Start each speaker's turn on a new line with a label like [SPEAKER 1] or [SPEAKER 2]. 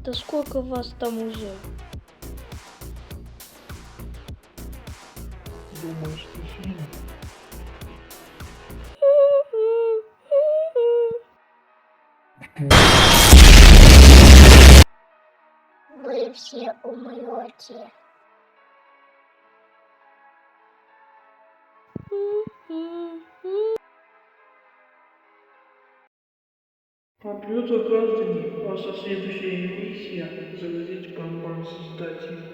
[SPEAKER 1] Да сколько вас там уже?
[SPEAKER 2] Думаешь, ты сильный?
[SPEAKER 3] Вы все умрете.
[SPEAKER 2] Компьютер каждый, ваша следующая миссия — заразить барабан создателя.